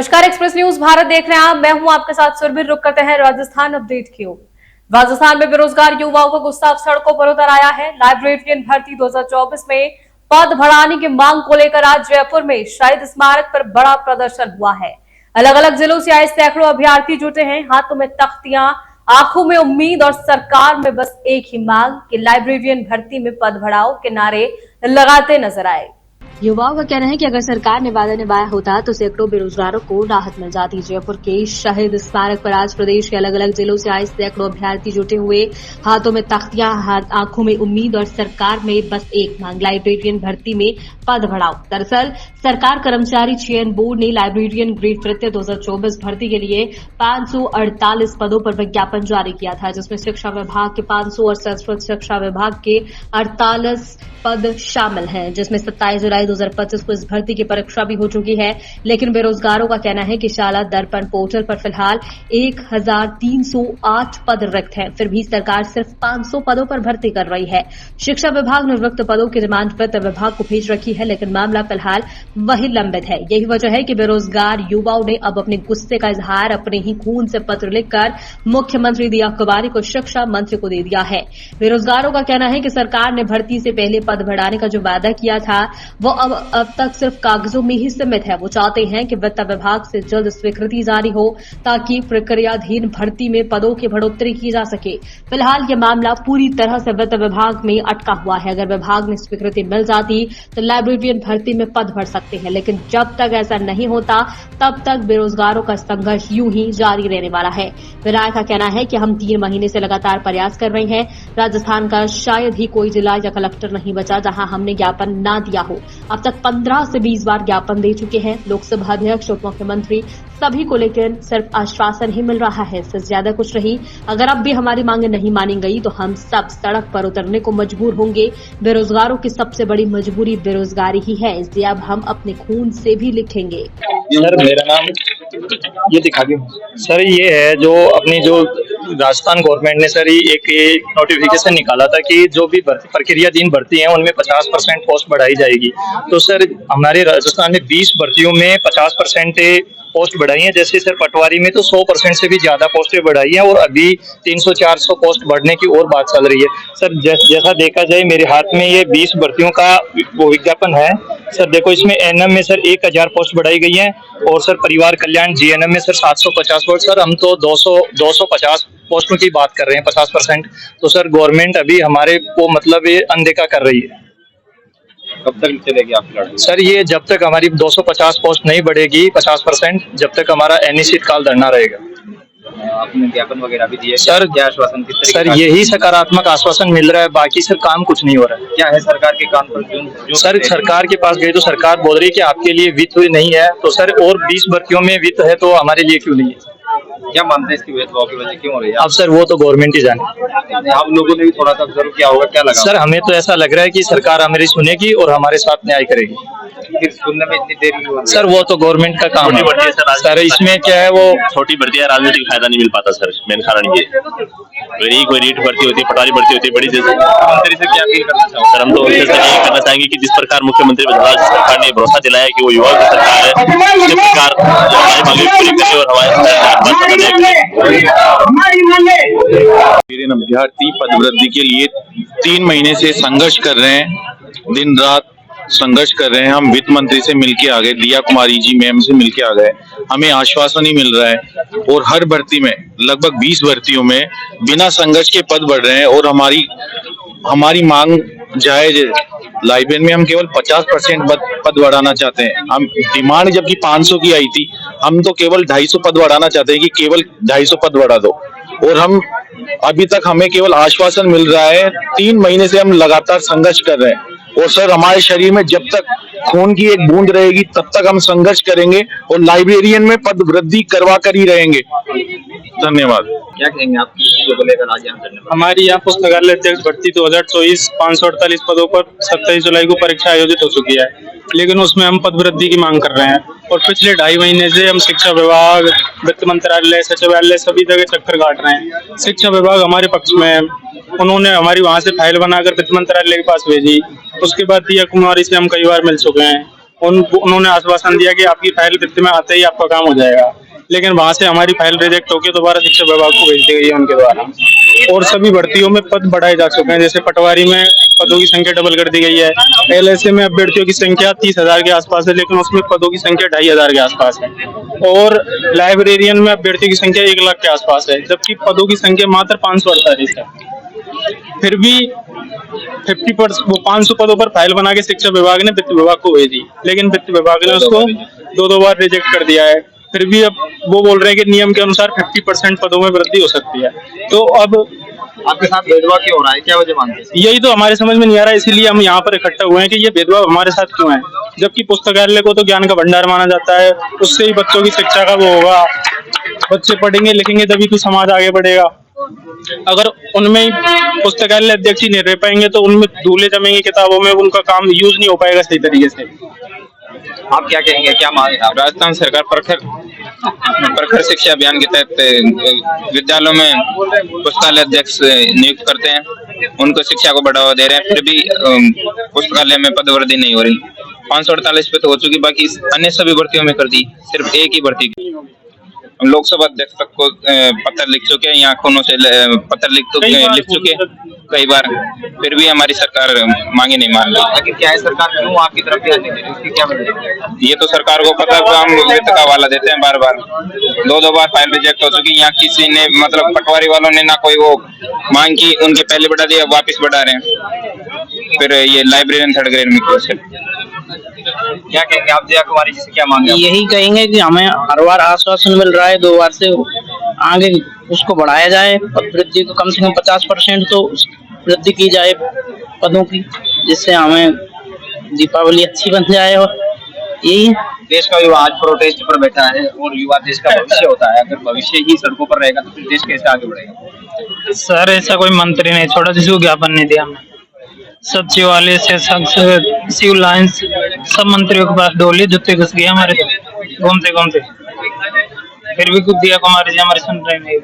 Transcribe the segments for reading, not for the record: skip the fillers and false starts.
नमस्कार, express news Bharat देख रहे हैं आप। मैं हूं आपके साथ सुरभि। रुक करते हैं राजस्थान अपडेट की ओर। राजस्थान में बेरोजगार युवाओं का गुस्सा अब सड़कों पर उतर आया है। लाइब्रेरियन भर्ती 2024 में पद बढ़ाने की मांग को लेकर आज जयपुर में शहीद स्मारक पर बड़ा प्रदर्शन हुआ है। अलग अलग जिलों से आए सैकड़ों अभ्यर्थी जुटे हैं। हाथों में तख्तियां, आंखों में उम्मीद और सरकार में बस एक ही मांग कि लाइब्रेरियन भर्ती में पद बढ़ाओ के नारे लगाते नजर आए। युवाओं का कहना है कि अगर सरकार ने वादा निभाया होता तो सैकड़ों बेरोजगारों को राहत मिल जाती। जयपुर के शहीद स्मारक पर आज प्रदेश के अलग अलग जिलों से आए सैकड़ों अभ्यर्थी जुटे हुए। हाथों में तख्तियां, आंखों में उम्मीद और सरकार में बस एक मांग, लाइब्रेरियन भर्ती में पद बढ़ाओ। दरअसल सरकार कर्मचारी चयन बोर्ड ने लाइब्रेरियन ग्रेड तृतीय 2024 भर्ती के लिए 548 पदों पर विज्ञापन जारी किया था, जिसमें शिक्षा विभाग के 500 और संस्कृत शिक्षा विभाग के 48 पद शामिल हैं, जिसमें 27 जुलाई 2025 को इस भर्ती की परीक्षा भी हो चुकी है। लेकिन बेरोजगारों का कहना है कि शाला दर्पण पोर्टल पर फिलहाल 1308 पद रिक्त हैं, फिर भी सरकार सिर्फ 500 पदों पर भर्ती कर रही है। शिक्षा विभाग ने रिक्त पदों की डिमांड वित्त विभाग को भेज रखी है, लेकिन मामला फिलहाल वही लंबित है। यही वजह है कि बेरोजगार युवाओं ने अब अपने गुस्से का इजहार अपने ही खून से पत्र लिखकर मुख्यमंत्री दिया कुमारी को शिक्षा मंत्री को दे दिया है। बेरोजगारों का कहना है कि सरकार ने भर्ती से पहले पद बढ़ाने का जो वादा किया था वो अब तक सिर्फ कागजों में ही सीमित है। वो चाहते हैं कि वित्त विभाग से जल्द स्वीकृति जारी हो ताकि प्रक्रियाधीन भर्ती में पदों की बढ़ोतरी की जा सके। फिलहाल यह मामला पूरी तरह से वित्त विभाग में अटका हुआ है। अगर विभाग में स्वीकृति मिल जाती तो लाइब्रेरियन भर्ती में पद बढ़ सकते हैं, लेकिन जब तक ऐसा नहीं होता तब तक बेरोजगारों का संघर्ष यूं ही जारी रहने वाला है। विधायक का कहना है कि हम 3 महीने से लगातार प्रयास कर रहे हैं। राजस्थान का शायद ही कोई जिला या कलेक्टर नहीं बचा जहां हमने ज्ञापन ना दिया हो। अब तक 15 से 20 बार ज्ञापन दे चुके हैं। लोकसभा अध्यक्ष, उप मुख्यमंत्री सभी को, लेकिन सिर्फ आश्वासन ही मिल रहा है, इससे ज्यादा कुछ नहीं। अगर अब भी हमारी मांगे नहीं मानी गई तो हम सब सड़क पर उतरने को मजबूर होंगे। बेरोजगारों की सबसे बड़ी मजबूरी बेरोजगारी ही है, इसलिए अब हम अपने खून से भी लिखेंगे। सर मेरा नाम ये दिखा दूं सर, ये है जो अपनी जो राजस्थान गवर्नमेंट ने सर एक नोटिफिकेशन निकाला था कि जो भी प्रक्रियाधीन भर्ती है उनमें 50% पोस्ट बढ़ाई जाएगी। तो सर हमारे राजस्थान में 20 भर्तियों में 50% पोस्ट बढ़ाई है। जैसे सर पटवारी में तो 100% से भी ज्यादा पोस्टें बढ़ाई है और अभी 300-400 पोस्ट बढ़ने की और बात चल रही है। सर जैसा देखा जाए मेरे हाथ में ये 20 भर्तियों का वो विज्ञापन है। सर देखो इसमें एनएम में सर 1000 पोस्ट बढ़ाई गई है और सर परिवार कल्याण जीएनएम में सर 750 पोस्ट। सर हम तो 250 पोस्टों की बात कर रहे हैं 50%। तो सर गवर्नमेंट अभी हमारे को मतलब ये अनदेखा कर रही है। कब तक चलेगी आपकी लड़ाई? सर ये जब तक हमारी 250 पोस्ट नहीं बढ़ेगी 50%, जब तक हमारा अनिश्चितकाल धरना रहेगा। आपने ज्ञापन वगैरह भी दिए सर? क्या आश्वासन? किस सर यही सकारात्मक आश्वासन मिल रहा है, बाकी सर काम कुछ नहीं हो रहा है। क्या है सरकार के कान पर? सर सरकार के पास गए तो सरकार बोल रही है कि आपके लिए वित्त नहीं है। तो सर और 20 भर्तियों में वित्त है तो हमारे लिए क्यों नहीं है? क्या मानते हैं इसकी भेदभाव की वजह क्यों हो रही है? अब सर वो तो गवर्नमेंट ही जाने। आप लोगों ने भी थोड़ा सा ऑब्जर्व किया होगा, क्या लगा? सर हमें तो ऐसा लग रहा है कि सरकार हमारी सुनेगी और हमारे साथ न्याय करेगी। फिर सुनने में इतनी देरी क्यों? सर वो तो गवर्नमेंट का काम है। सर इसमें क्या है, वो छोटी भर्ती है, राजनीतिक फायदा नहीं मिल पाता सर, मेन कारण ये। कोई नीट भर्ती होती है, पटवारी भर्ती होती है, बड़ी मुख्यमंत्री से क्या अपील करना चाहूँ? सर हम तो उनसे यही करना चाहेंगे कि जिस प्रकार मुख्यमंत्री सरकार ने भरोसा दिलाया कि वो युवाओं की सरकार है, उसी प्रकार हमारी मांगे पूरी करे और हमारे अभ्यर्थी पदवृद्धि के लिए 3 महीने से संघर्ष कर रहे हैं, दिन रात संघर्ष कर रहे हैं। हम वित्त मंत्री से मिलके आ गए, दिया कुमारी जी मैम से मिलके आ गए, हमें आश्वासन ही मिल रहा है। और हर भर्ती में लगभग 20 भर्तियों में बिना संघर्ष के पद बढ़ रहे हैं और हमारी मांग जायज है। लाइब्रेरी में हम केवल 50% पद बढ़ाना चाहते हैं। हम डिमांड जबकि 500 की आई थी, हम तो केवल 250 पद बढ़ाना चाहते हैं कि केवल 250 पद बढ़ा दो। और हम अभी तक हमें केवल आश्वासन मिल रहा है। 3 महीने से हम लगातार संघर्ष कर रहे हैं और सर हमारे शरीर में जब तक खून की एक बूंद रहेगी तब तक हम संघर्ष करेंगे और लाइब्रेरियन में पद वृद्धि करवा कर ही रहेंगे। धन्यवाद। क्या कहेंगे आप चीजों को लेकर आज यहाँ धन्यवाद? हमारी यहाँ पुस्तकालय अध्यक्ष भर्ती 2024 548 पदों पर 27 जुलाई को परीक्षा आयोजित हो चुकी है, लेकिन उसमें हम पद वृद्धि की मांग कर रहे हैं। और पिछले 2.5 महीने से हम शिक्षा विभाग, वित्त मंत्रालय, सचिवालय सभी जगह चक्कर काट रहे हैं। शिक्षा विभाग हमारे पक्ष में, उन्होंने हमारी वहां से फाइल बनाकर वित्त मंत्रालय के पास भेजी। उसके बाद दिया कुमारी से हम कई बार मिल चुके हैं उन्होंने आश्वासन दिया कि आपकी फाइल वित्त में आते ही आपका काम हो जाएगा, लेकिन वहां से हमारी फाइल रिजेक्ट होकर दोबारा शिक्षा विभाग को भेज दी गई है उनके द्वारा। और सभी भर्तियों में पद बढ़ाए जा चुके हैं, जैसे पटवारी में पदों की संख्या डबल कर दी गई है। LSA में अभ्यर्थियों की संख्या 30,000 के आसपास है, लेकिन उसमें पदों की संख्या 2,500 के आसपास है। और लाइब्रेरियन में अभ्यर्थियों की संख्या 1 लाख के आसपास है, जबकि पदों की संख्या मात्र 548 है। फिर भी 50% वो 500 पदों पर फाइल बना के शिक्षा विभाग ने वित्त विभाग को भेजी, लेकिन वित्त विभाग ने उसको 2 बार रिजेक्ट कर दिया है। फिर भी अब वो बोल रहे हैं कि नियम के अनुसार 50% पदों में वृद्धि हो सकती है। तो अब आपके साथ भेदभाव क्यों हो रहा है, क्या वजह मानते हैं? यही तो हमारे समझ में नहीं आ रहा है, इसीलिए हम यहाँ पर इकट्ठा हुए हैं कि ये भेदभाव हमारे साथ क्यों है, जबकि पुस्तकालय को तो ज्ञान का भंडार माना जाता है, उससे ही बच्चों की शिक्षा का वो होगा। बच्चे पढ़ेंगे लिखेंगे तभी तो समाज आगे बढ़ेगा। अगर उनमें पुस्तकालय अध्यक्ष ही नहीं रह पाएंगे तो उनमें धूले जमेंगे किताबों में, उनका काम यूज नहीं हो पाएगा सही तरीके से। आप क्या कहेंगे, क्या मांगे आप? राजस्थान सरकार प्रखर शिक्षा अभियान के तहत विद्यालयों में पुस्तकालय अध्यक्ष नियुक्त करते हैं, उनको शिक्षा को बढ़ावा दे रहे हैं, फिर भी पुस्तकालय में पदवृद्धि नहीं हो रही। 548 पे तो हो चुकी, बाकी अन्य सभी भर्तियों में कर दी, सिर्फ एक ही भर्ती की। लोकसभा अध्यक्ष तक को पत्र लिख चुके हैं, यहाँ खूनों से पत्र लिख चुके कई बार, फिर भी हमारी सरकार मांगे नहीं मान रही। आखिर क्या है, सरकार क्यों आपकी तरफ ध्यान नहीं दे रही, उसकी क्या वजह है? ये तो सरकार को पता है, हम वित्त का हवाला देते हैं बार बार। 2 बार फाइल रिजेक्ट हो चुकी। यहाँ किसी ने मतलब पटवारी वालों ने ना कोई वो मांग की, उनके पहले बढ़ा दिया, वापिस बढ़ा रहे हैं। फिर ये लाइब्रेरियन 3rd ग्रेड में क्या कहेंगे आप, दिया कुमारी जी से क्या मांगे? यही कहेंगे कि हमें हर बार आश्वासन मिल रहा है, 2 बार से आगे उसको बढ़ाया जाए, वृद्धि को कम से कम 50% तो वृद्धि की जाए पदों की, जिससे हमें दीपावली अच्छी बन जाए। और यही देश का युवा आज प्रोटेस्ट पर बैठा है, और युवा देश का भविष्य होता है। अगर भविष्य ही सड़कों पर रहेगा तो फिर देश कैसे आगे बढ़ेगा? सर ऐसा कोई मंत्री नहीं, छोटा सा ज्ञापन नहीं दिया हमने। सचिवालय से सिविल लाइन्स सब मंत्रियों के पास डोली जुत्ते घुस गए हमारे, तो घूमते घूमते, फिर भी कुछ दिया कुमारी जी हमारे सुन रहे नहीं।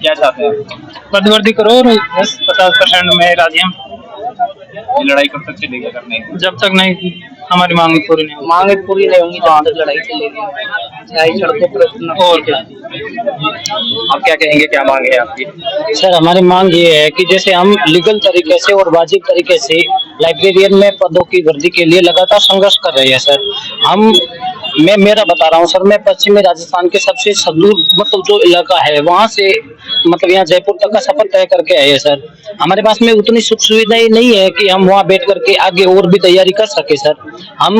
क्या चाहते हैं? पदवृद्धि करो और 50% में राजी हम। ये लड़ाई कब तक चलेगी करने? जब तक नहीं हमारी मांग पूरी नहीं होगी, मांगे पूरी नहीं होंगी तब तक लड़ाई चलेगी, चाहे सड़कों पर। और क्या आप क्या कहेंगे, क्या मांगे है आपकी? सर हमारी मांग ये है कि जैसे हम लीगल तरीके से और वाजिब तरीके से लाइब्रेरियन में पदों की वृद्धि के लिए लगातार संघर्ष कर रहे हैं सर। मैं मेरा बता रहा हूँ सर, मैं पश्चिमी राजस्थान के सबसे सुदूर मतलब जो इलाका है वहाँ से मतलब यहाँ जयपुर तक का सफर तय करके आए हैं सर। हमारे पास में उतनी सुख सुविधाएं नहीं है कि हम वहाँ बैठ करके आगे और भी तैयारी कर सके सर। हम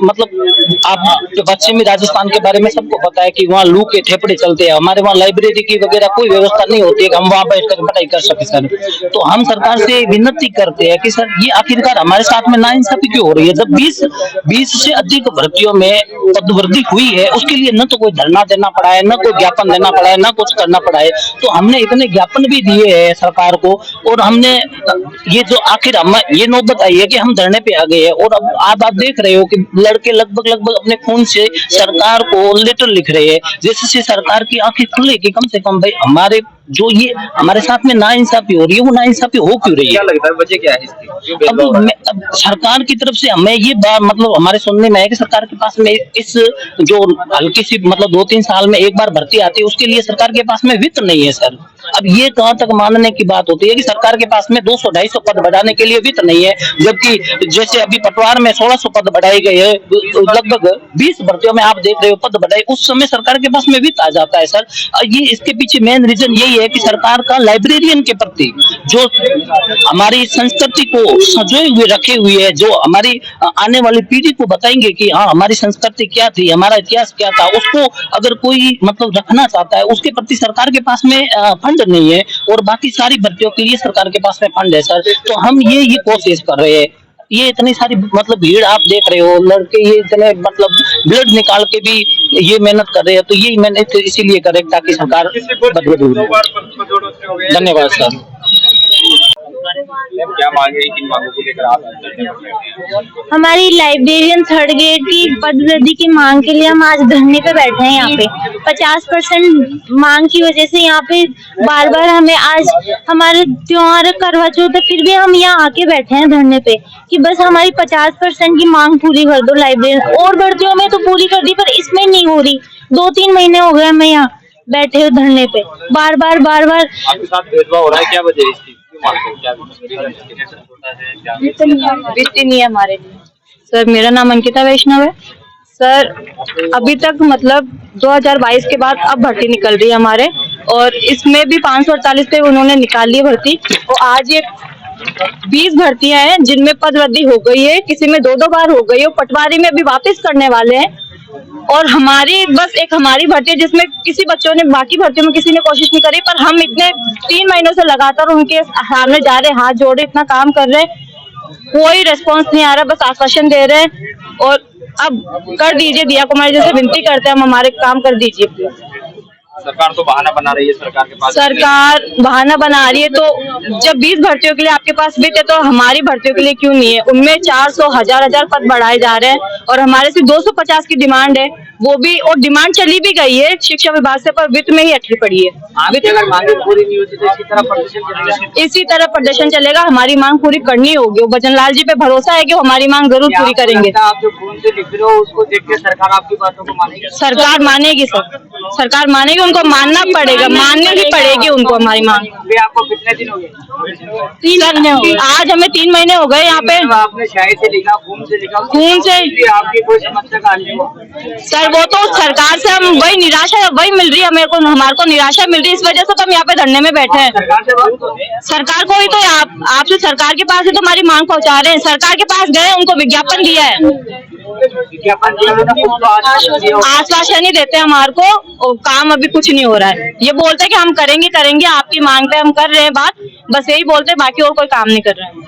मतलब आप पश्चिमी राजस्थान के बारे में सबको पता है कि वहाँ लू के ठेपड़े चलते हैं, हमारे वहाँ लाइब्रेरी की वगैरह कोई व्यवस्था नहीं होती है कि हम वहाँ बैठ कर पढ़ाई कर सके सर। तो हम सरकार से विनती करते हैं कि सर ये आखिरकार हमारे साथ में नाइंसाफी क्यों हो रही है? जब 20 से अधिक भर्तियों में पदवृद्धि हुई है, उसके लिए न तो कोई धरना देना पड़ा है, न कोई ज्ञापन देना पड़ा है, न कुछ करना पड़ा है। तो हमने इतने ज्ञापन भी दिए हैं सरकार को, और हमने ये जो आखिर हम ये नौबत आई है कि हम धरने पे आ गए हैं। और अब आप देख रहे हो कि लड़के लगभग अपने खून से सरकार को लेटर लिख रहे हैं, जिससे सरकार की आंखें खुले कि कम से कम भाई हमारे जो ये हमारे साथ में नाइंसाफी हो रही है वो नाइंसाफी हो क्यों रही है? क्या लगता है वजह क्या है इसकी? अब सरकार की तरफ से हमें ये बात मतलब हमारे सुनने में है कि सरकार के पास में इस जो हल्की सी मतलब 2-3 साल में एक बार भर्ती आती है उसके लिए सरकार के पास में वित्त नहीं है सर। अब ये कहाँ तक मानने की बात होती है कि सरकार के पास में 200-250 पद बढ़ाने के लिए वित्त नहीं है, जबकि जैसे अभी पटवार में 1600 पद बढ़ाए गए हैं, लगभग 20 भर्तियों में आप देख रहे हो पद बढ़ाए, उस समय सरकार के पास में वित्त आ जाता है सर। ये इसके पीछे मेन रीजन यही है कि सरकार का लाइब्रेरियन के प्रति जो हमारी संस्कृति को संजोए हुए रखे हुए है, जो हमारी आने वाली पीढ़ी को बताएंगे कि हाँ हमारी संस्कृति क्या थी, हमारा इतिहास क्या था, उसको अगर कोई मतलब रखना चाहता है उसके प्रति सरकार के पास में फंड नहीं है, और बाकी सारी भर्तियों के लिए सरकार के पास में फंड है सर। तो हम ये कोशिश कर रहे हैं। ये इतनी सारी मतलब भीड़ आप देख रहे हो, लड़के ये इतने मतलब ब्लड निकाल के भी ये मेहनत कर रहे हैं, तो ये मेहनत इसीलिए कर रहे हैं ताकि सरकार बदले। धन्यवाद सर। क्या मांगे, किन मांगों को लेकर आप धरने पर बैठे हैं? हमारी लाइब्रेरियन थर्ड ग्रेड की पदवृद्धि की मांग के लिए हम आज धरने पे बैठे हैं। यहाँ पे 50% मांग की वजह से यहाँ पे बार बार हमें आज हमारे त्योहार करवा चौथ है, फिर भी हम यहाँ आके बैठे हैं धरने पे कि बस हमारी 50% की मांग पूरी कर दो। लाइब्रेरियन और भर्तियों में तो पूरी कर दी, पर इसमें नहीं हो रही। 2-3 महीने हो गए हमें यहाँ बैठे हो धरने पे, बार बार आपके साथ भेदभाव हो रहा है, क्या वजह है इसकी? वित्त नहीं है हमारे लिए। सर मेरा नाम अंकिता वैष्णव है। सर अभी तक मतलब 2022 के बाद अब भर्ती निकल रही है हमारे, और इसमें भी 548 पे उन्होंने निकाल ली भर्ती, और आज ये 20 भर्तियां हैं जिनमें पदवृद्धि हो गई है, किसी में 2-2 बार हो गई है, पटवारी में भी वापस करने वाले हैं। और हमारी बस एक हमारी भर्ती है जिसमें किसी बच्चों ने, बाकी भर्तियों में किसी ने कोशिश नहीं करी, पर हम इतने 3 महीनों से लगातार उनके सामने जा रहे, हाथ जोड़े, इतना काम कर रहे, कोई रिस्पांस नहीं आ रहा, बस आश्वासन दे रहे हैं। और अब कर दीजिए, दिया कुमारी जैसे विनती करते हैं, हम हमारे काम कर दीजिए। सरकार तो बहाना बना रही है, सरकार के पास सरकार बहाना बना रही है, तो जब 20 भर्तियों के लिए आपके पास वित्त है तो हमारी भर्तियों के लिए क्यों नहीं है? उनमें 400 हजार पद बढ़ाए जा रहे हैं, और हमारे से 250 की डिमांड है, वो भी, और डिमांड चली भी गई है शिक्षा विभाग से, पर वित्त में ही अटकी पड़ी है। अगर मांगे पूरी नहीं होती तो इसी तरह प्रदर्शन चलेगा। हमारी मांग पूरी करनी होगी। भजन लाल जी पे भरोसा है कि वो हमारी मांग जरूर पूरी करेंगे। आप जो खून से लिख रहे हो उसको देख के सरकार आपकी बातों को मानेगी? सरकार मानेगी सर, सरकार मानेगी, उनको मानना पड़ेगा, माननी ही पड़ेगी उनको हमारी मांग। आपको कितने दिन हो गए? 3 महीने हो गए। आज हमें 3 महीने हो गए यहाँ पे। आपने शायरी से लिखा, खून से लिखा, खून से आपकी कोई समस्या का हल नहीं हुआ? सर वो तो सरकार से हम वही निराशा वही मिल रही है, हमारे को निराशा मिल रही है, इस वजह से तो हम यहाँ पे धरने में बैठे हैं। सरकार को ही तो आपसे सरकार के पास ही तो हमारी मांग पहुँचा रहे हैं। सरकार के पास गए, उनको विज्ञापन दिया है, आश्वासन ही देते हैं हमारे को, और काम अभी कुछ नहीं हो रहा है। ये बोलते हैं कि हम करेंगे, आपकी मांग पे हम कर रहे हैं बात, बस यही बोलते हैं, बाकी और कोई काम नहीं कर रहे हैं।